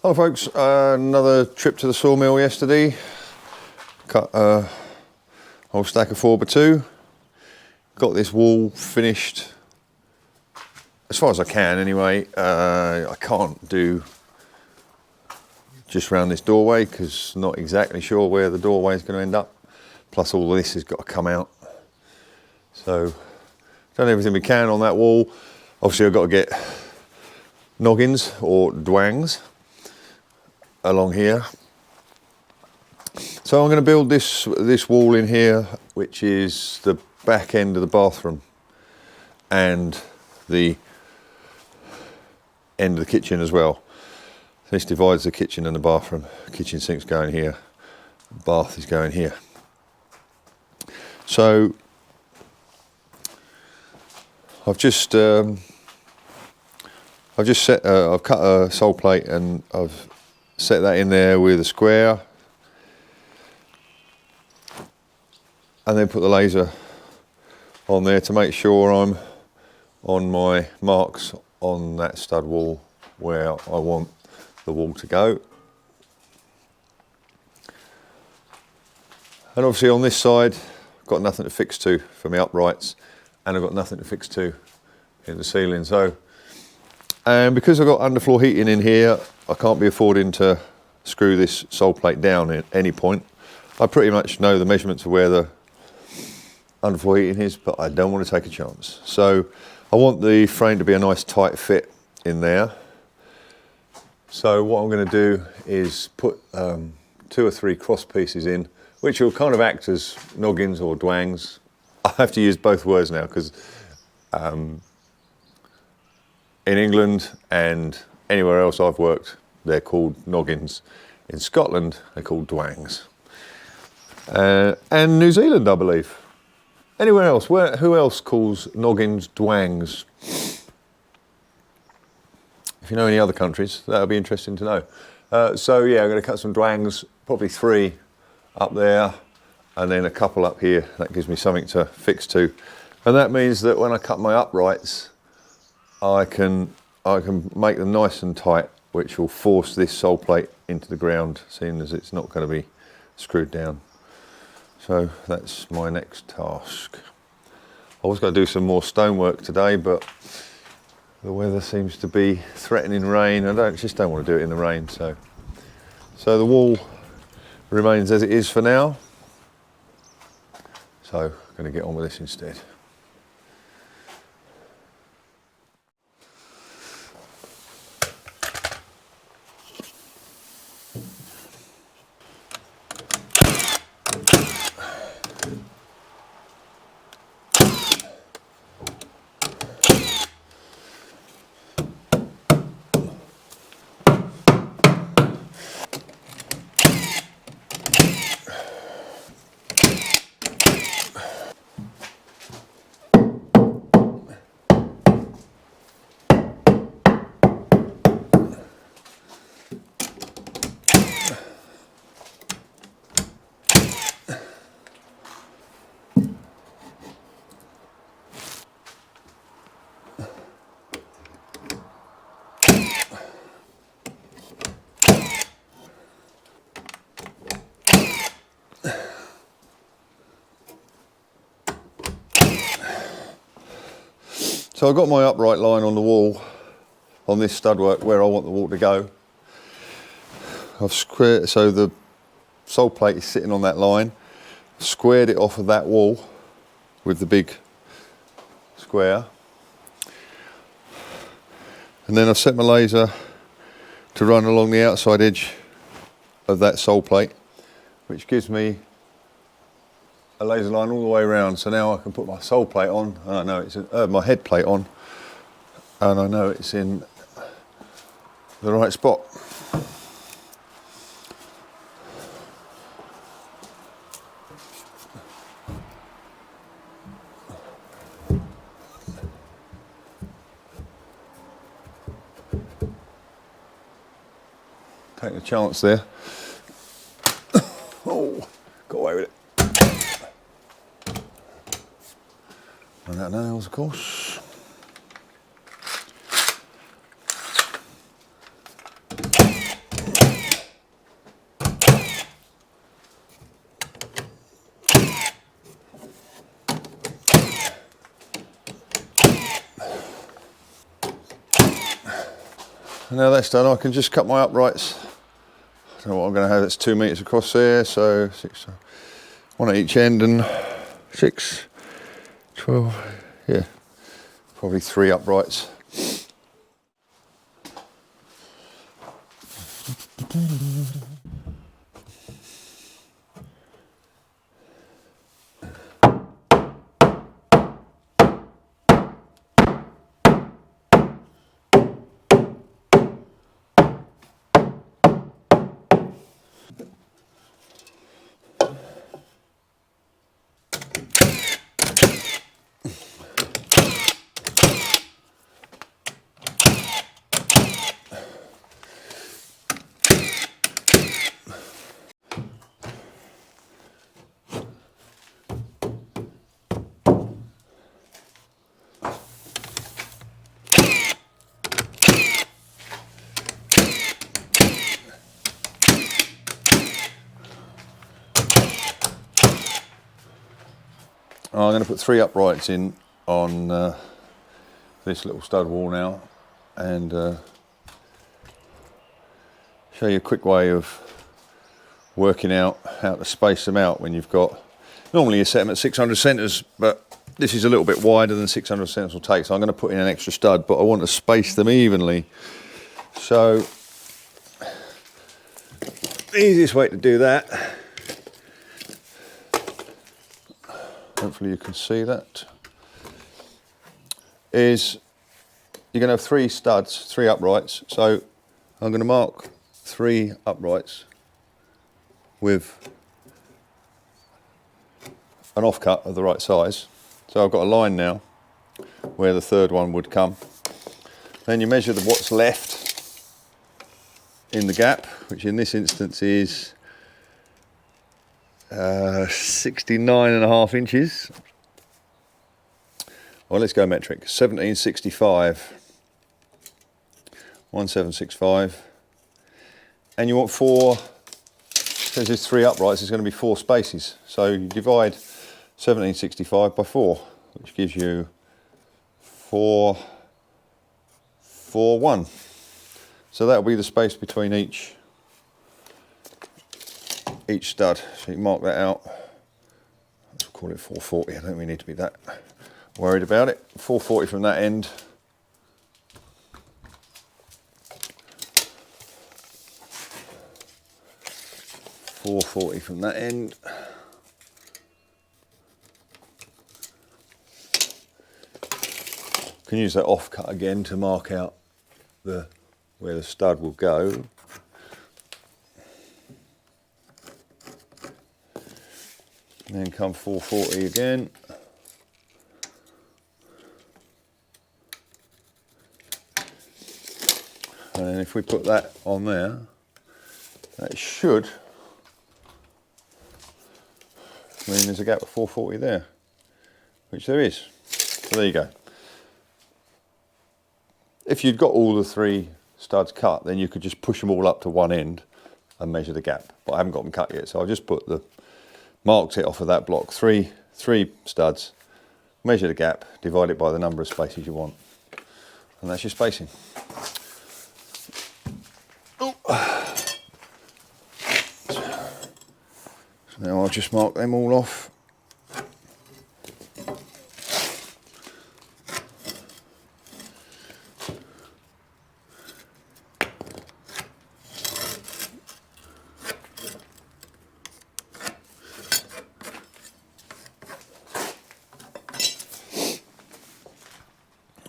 Hello folks, another trip to the sawmill yesterday. Cut a whole stack of 4x2. Got this wall finished as far as I can anyway. I can't do just round this doorway because not exactly sure where the doorway is going to end up. Plus all of this has got to come out. So done everything we can on that wall. Obviously I've got to get noggins or dwangs along here. So I'm going to build this wall in here, which is the back end of the bathroom and the end of the kitchen as well. This divides the kitchen and the bathroom. Kitchen sink's going here, bath is going here. So I've cut a sole plate and I've set that in there with a square, and then put the laser on there to make sure I'm on my marks on that stud wall where I want the wall to go. And obviously on this side I've got nothing to fix to for my uprights, and I've got nothing to fix to in the ceiling. So, and because I've got underfloor heating in here, I can't be affording to screw this sole plate down at any point. I pretty much know the measurements of where the underfloor heating is, but I don't want to take a chance. So I want the frame to be a nice tight fit in there. So what I'm going to do is put 2 or 3 cross pieces in, which will kind of act as noggins or dwangs. I have to use both words now because in England and anywhere else I've worked, they're called noggins. In Scotland, they're called dwangs. And New Zealand, I believe. Anywhere else, who else calls noggins dwangs? If you know any other countries, that would be interesting to know. So yeah, I'm going to cut some dwangs, probably 3 up there, and then a couple up here. That gives me something to fix to. And that means that when I cut my uprights, I can make them nice and tight, which will force this sole plate into the ground, seeing as it's not going to be screwed down. So that's my next task. I was going to do some more stonework today, but the weather seems to be threatening rain. I just don't want to do it in the rain. So the wall remains as it is for now. So I'm going to get on with this instead. So I've got my upright line on the wall, on this studwork where I want the wall to go. I've squared, so the sole plate is sitting on that line. Squared it off of that wall with the big square. And then I've set my laser to run along the outside edge of that sole plate, which gives me a laser line all the way around. So now I can put my sole plate on, and I know it's my head plate on, and I know it's in the right spot. Take a chance there. Oh, got away with it. Run out of nails, of course. Now that's done, I can just cut my uprights. I don't know what I'm going to have, it's 2 metres across there, so 6, one at each end and 6, 12, yeah, probably 3 uprights. I'm going to put 3 uprights in on this little stud wall now, and show you a quick way of working out how to space them out when you've got, normally you set them at 600 centres, but this is a little bit wider than 600 centres will take, so I'm going to put in an extra stud, but I want to space them evenly. So the easiest way to do that, hopefully you can see that, is you're going to have 3 studs, 3 uprights. So I'm going to mark 3 uprights with an offcut of the right size. So I've got a line now where the 3rd one would come. Then you measure what's left in the gap, which in this instance is 69.5 inches. Well, let's go metric. 1765, 1765, and you want 4. Because there's 3 uprights, there's going to be 4 spaces. So you divide 1765 by 4, which gives you 4, 4, 1. So that'll be the space between each stud. So you mark that out. Let's call it 440. I don't really need to be that worried about it. 440 from that end. .440 from that end. You can use that offcut again to mark out where the stud will go. And then come 440 again. And then if we put that on there, that should mean there's a gap of 440 there, which there is. So there you go. If you'd got all the 3 studs cut, then you could just push them all up to one end and measure the gap. But I haven't got them cut yet, so I'll just put marked it off of that block. 3 studs, measure the gap, divide it by the number of spaces you want, and that's your spacing. So now I'll just mark them all off.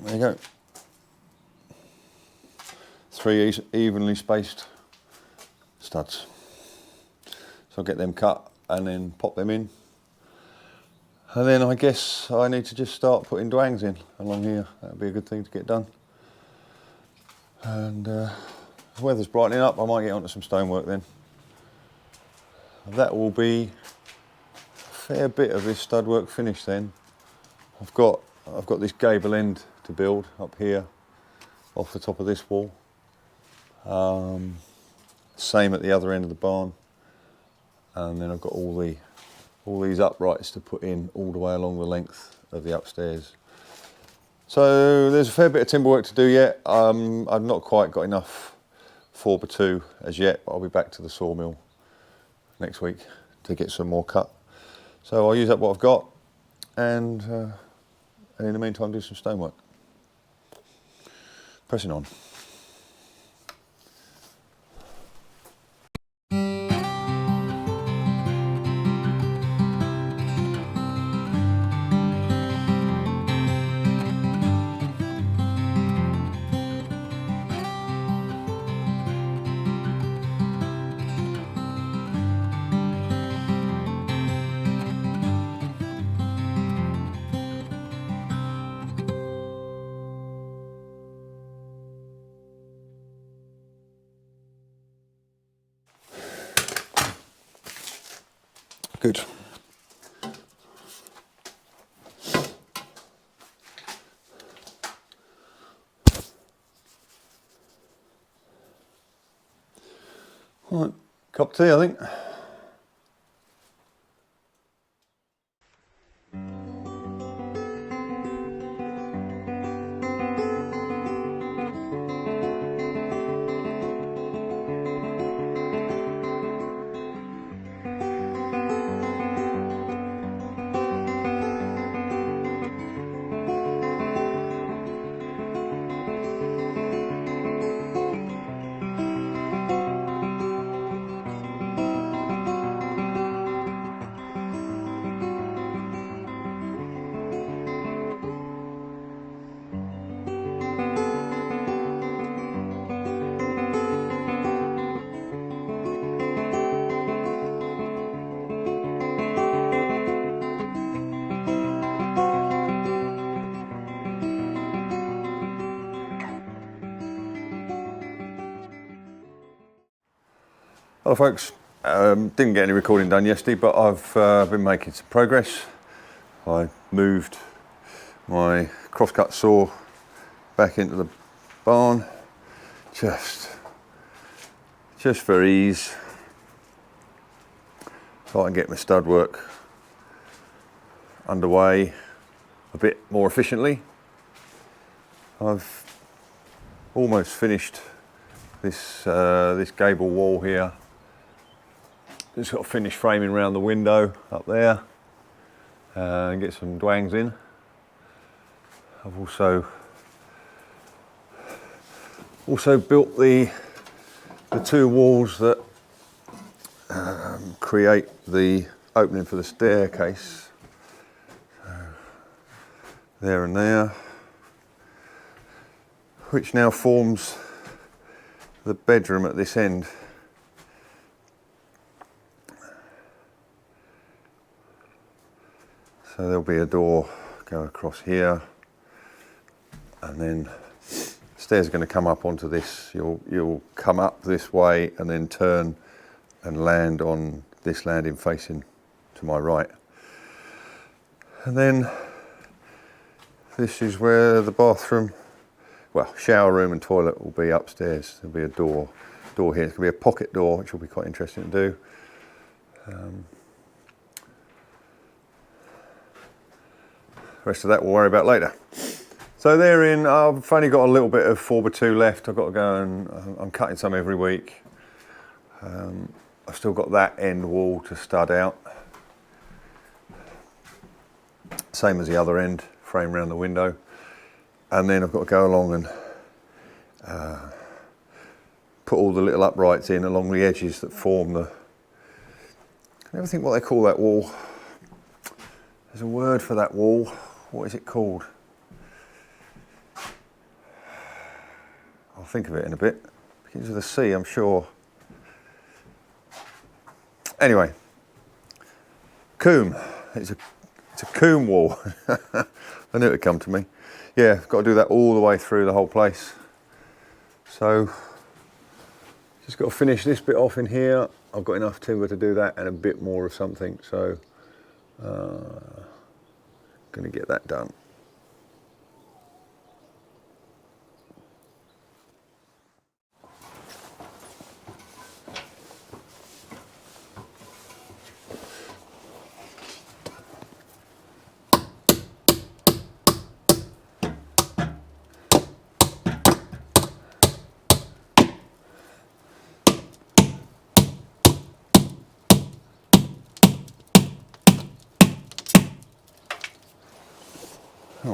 There you go. 3 evenly spaced studs. So I'll get them cut and then pop them in. And then I guess I need to just start putting dwangs in along here. That would be a good thing to get done. And the weather's brightening up, I might get onto some stonework then. That will be a fair bit of this stud work finished then. I've got this gable end to build up here off the top of this wall. Same at the other end of the barn. And then I've got all these uprights to put in all the way along the length of the upstairs. So there's a fair bit of timber work to do yet. I've not quite got enough 4x2 as yet. I'll be back to the sawmill next week to get some more cut. So I'll use up what I've got and in the meantime do some stonework. Pressing on. Good. Right, cup of tea, I think. Hello folks, didn't get any recording done yesterday, but I've been making some progress. I moved my crosscut saw back into the barn, just for ease, so I can get my stud work underway a bit more efficiently. I've almost finished this gable wall here. Just got to finish framing around the window up there and get some dwangs in. I've also built the two walls that create the opening for the staircase. So there and there, which now forms the bedroom at this end. So there'll be a door go across here, and then stairs are going to come up onto this. You'll come up this way and then turn and land on this landing facing to my right. And then this is where the bathroom, well, shower room and toilet will be upstairs. There'll be a door here. It's going to be a pocket door, which will be quite interesting to do. The rest of that we'll worry about later. So therein, I've only got a little bit of 4x2 left. I've got to go and I'm cutting some every week. I've still got that end wall to stud out. Same as the other end, frame around the window. And then I've got to go along and put all the little uprights in along the edges that form the... I never think what they call that wall. There's a word for that wall. What is it called? I'll think of it in a bit. Begins with a C, I'm sure. Anyway, coombe. It's a coombe wall. I knew it would come to me. Yeah, got to do that all the way through the whole place. So, just got to finish this bit off in here. I've got enough timber to do that and a bit more of something. So, going to get that done.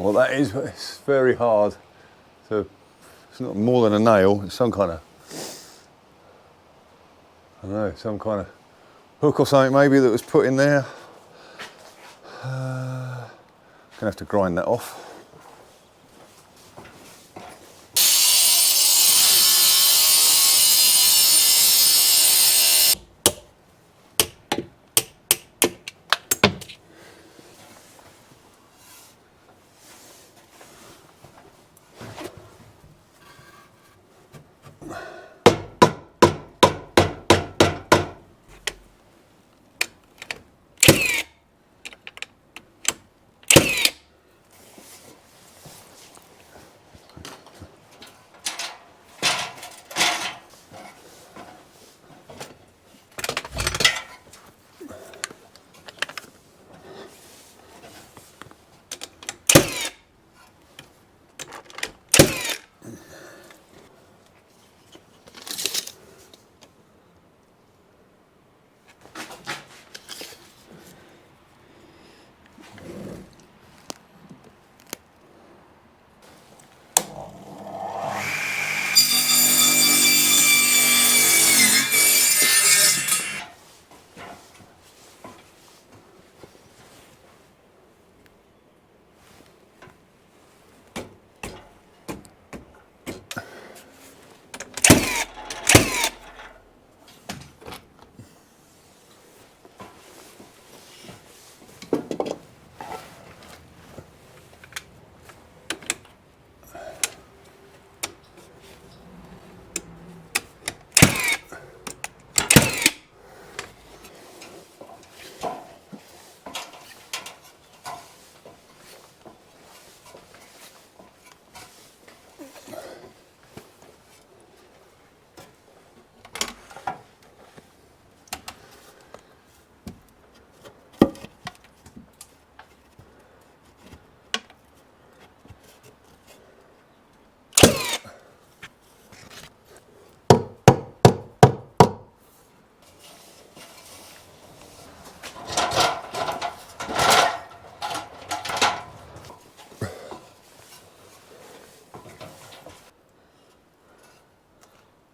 know what that is, but it's very hard to, it's not more than a nail, it's some kind of, I don't know, some kind of hook or something maybe that was put in there. Gonna have to grind that off.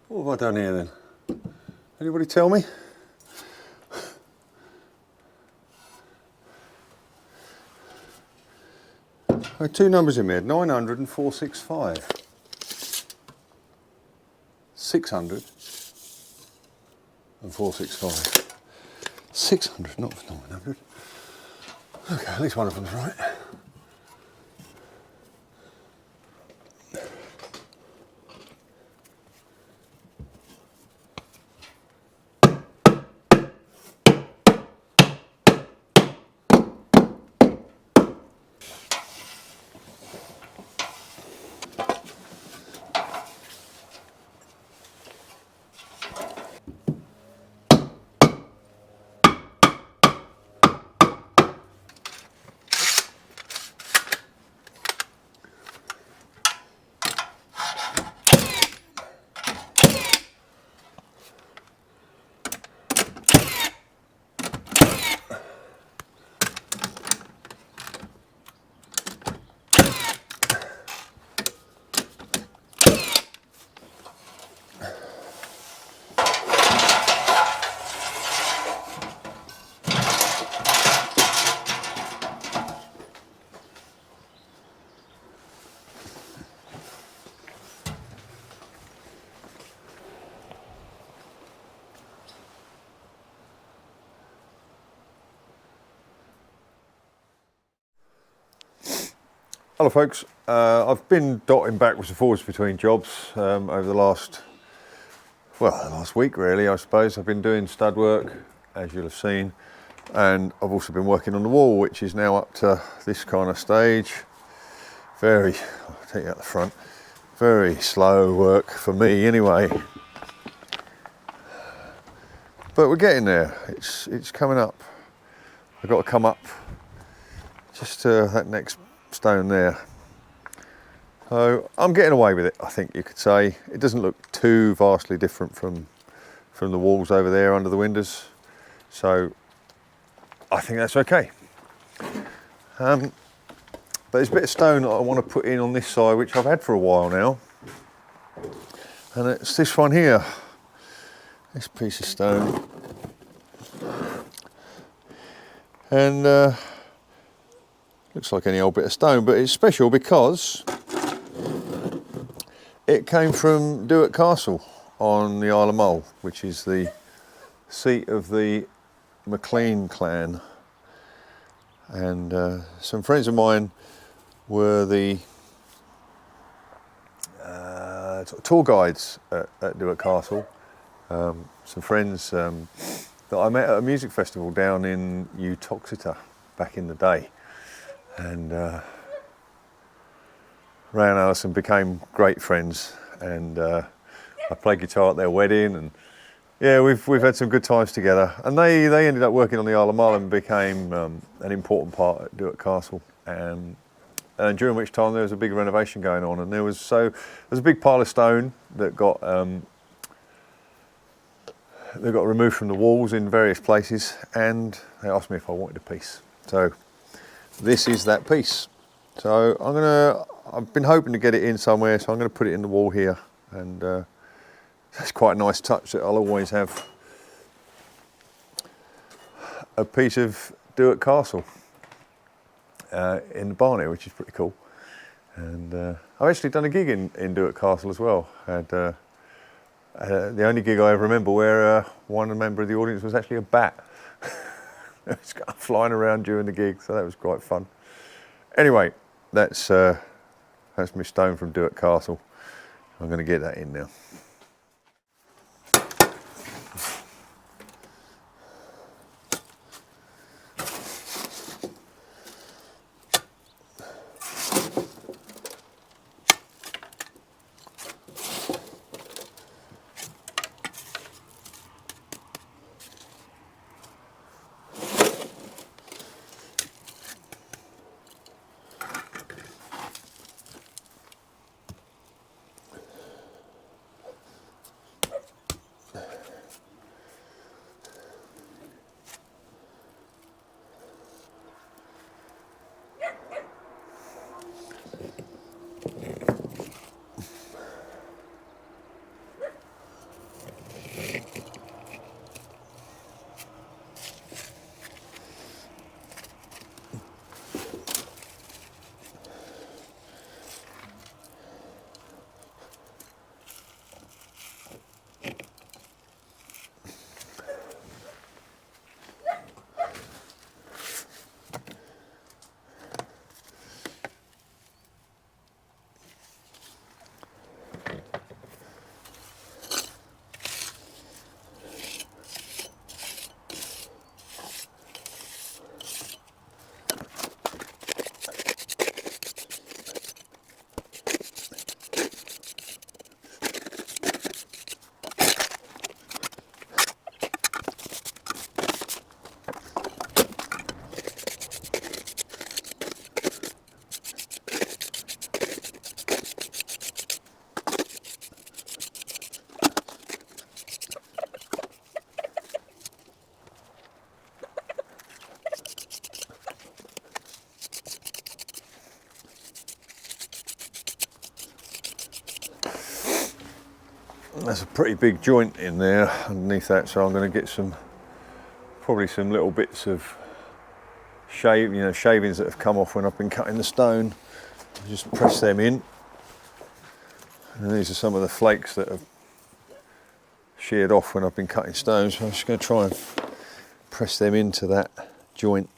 What have I done here then? Anybody tell me? I had two numbers in there, 900 and 465. 600 and 465. 600, not 900. Okay, at least one of them's right. Hello folks, I've been dotting backwards and forwards between jobs over the last week really, I suppose. I've been doing stud work, as you'll have seen, and I've also been working on the wall, which is now up to this kind of stage. I'll take you out the front, very slow work for me anyway. But we're getting there, it's coming up. I've got to come up just to that next stone there. So I'm getting away with it, I think you could say. It doesn't look too vastly different from the walls over there under the windows. So I think that's okay. But there's a bit of stone that I want to put in on this side, which I've had for a while now. And it's this one here, this piece of stone. And looks like any old bit of stone, but it's special because it came from Duart Castle on the Isle of Mull, which is the seat of the MacLean clan. And some friends of mine were the tour guides at Duart Castle. Some friends that I met at a music festival down in Uttoxeter back in the day, and Ray and Alison became great friends, and I played guitar at their wedding, and yeah, we've had some good times together. And they ended up working on the Isle of Mull and became an important part at Duart Castle, and during which time there was a big renovation going on, and there was a big pile of stone that got removed from the walls in various places, and they asked me if I wanted a piece. So this is that piece. So I've been hoping to get it in somewhere, so I'm going to put it in the wall here, and that's quite a nice touch that I'll always have a piece of Duart Castle in the barn here, which is pretty cool. And I've actually done a gig in Duart Castle as well. The only gig I ever remember where one member of the audience was actually a bat. It was kind of flying around during the gig, so that was quite fun. Anyway, that's my stone from Duart Castle. I'm going to get that in now. There's a pretty big joint in there underneath that, so I'm going to get probably some little bits of shavings that have come off when I've been cutting the stone. Just press them in, and these are some of the flakes that have sheared off when I've been cutting stone. So I'm just going to try and press them into that joint.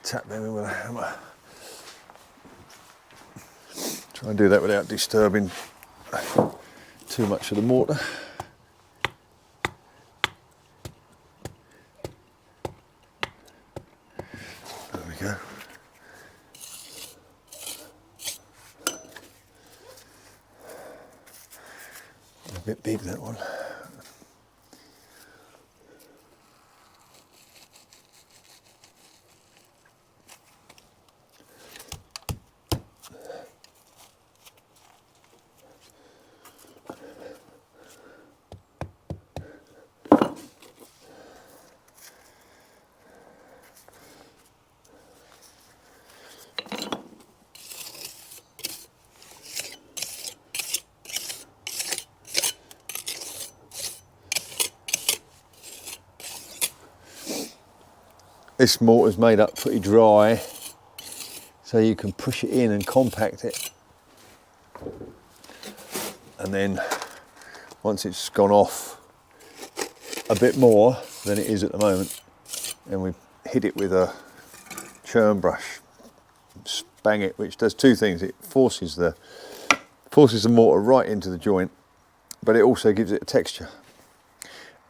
Tap them in with a hammer. Try and do that without disturbing too much of the mortar. There we go. A bit big, that one. This mortar's made up pretty dry, so you can push it in and compact it. And then once it's gone off a bit more than it is at the moment, then we hit it with a churn brush, bang it, which does two things. It forces the mortar right into the joint, but it also gives it a texture.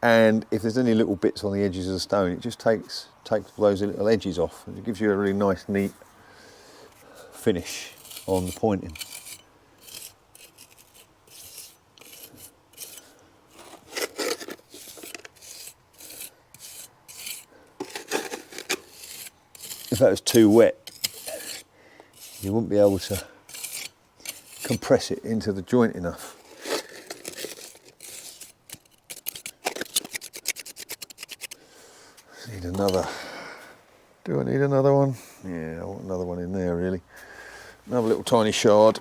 And if there's any little bits on the edges of the stone, it just takes those little edges off, and it gives you a really nice, neat finish on the pointing. If that was too wet, you wouldn't be able to compress it into the joint enough. Need another. Do I need another one? Yeah, I want another one in there really. Another little tiny shard.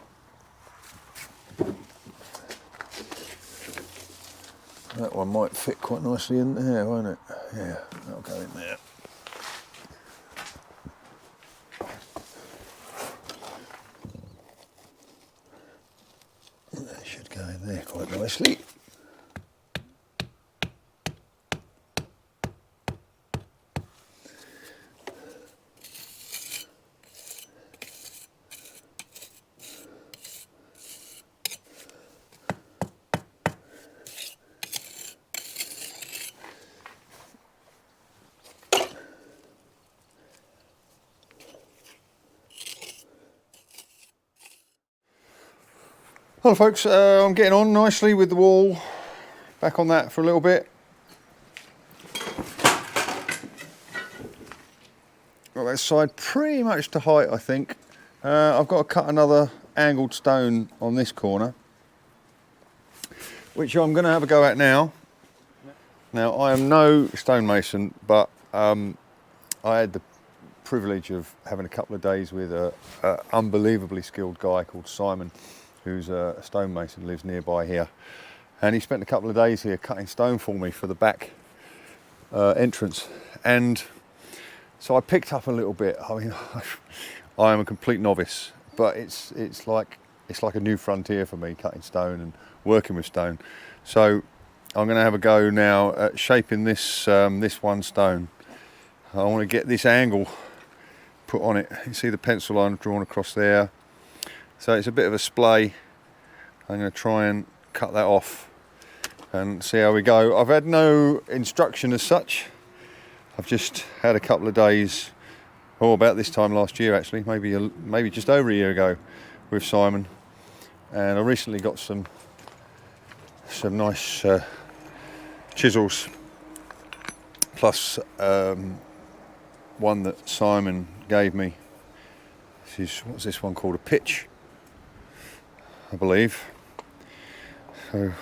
That one might fit quite nicely in there, won't it? Yeah, that'll go in there. That should go in there quite nicely. Hello folks, I'm getting on nicely with the wall, back on that for a little bit. Got that side pretty much to height, I think. I've got to cut another angled stone on this corner, which I'm going to have a go at now. Now I am no stonemason, but I had the privilege of having a couple of days with an unbelievably skilled guy called Simon, who's a stonemason, lives nearby here, and he spent a couple of days here cutting stone for me for the back entrance. And so I picked up a little bit. I mean, I am a complete novice, but it's like a new frontier for me, cutting stone and working with stone. So I'm going to have a go now at shaping this this one stone. I want to get this angle put on it. You see the pencil line drawn across there. So it's a bit of a splay. I'm going to try and cut that off and see how we go. I've had no instruction as such. I've just had a couple of days, about this time last year actually, maybe just over a year ago, with Simon. And I recently got some nice chisels, plus one that Simon gave me. What's this one called? A pitch, I believe. So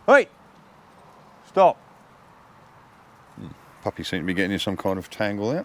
hey! Stop! Puppy seemed to be getting in some kind of tangle there.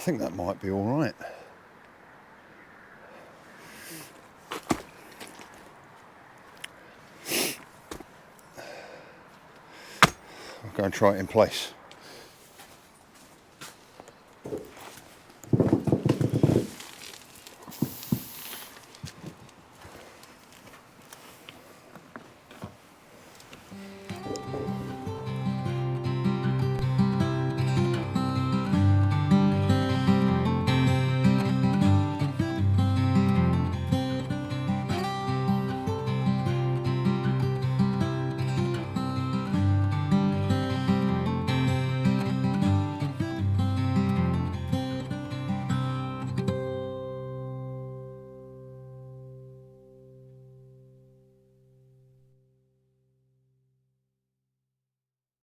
think that might be all right. I'll go and try it in place.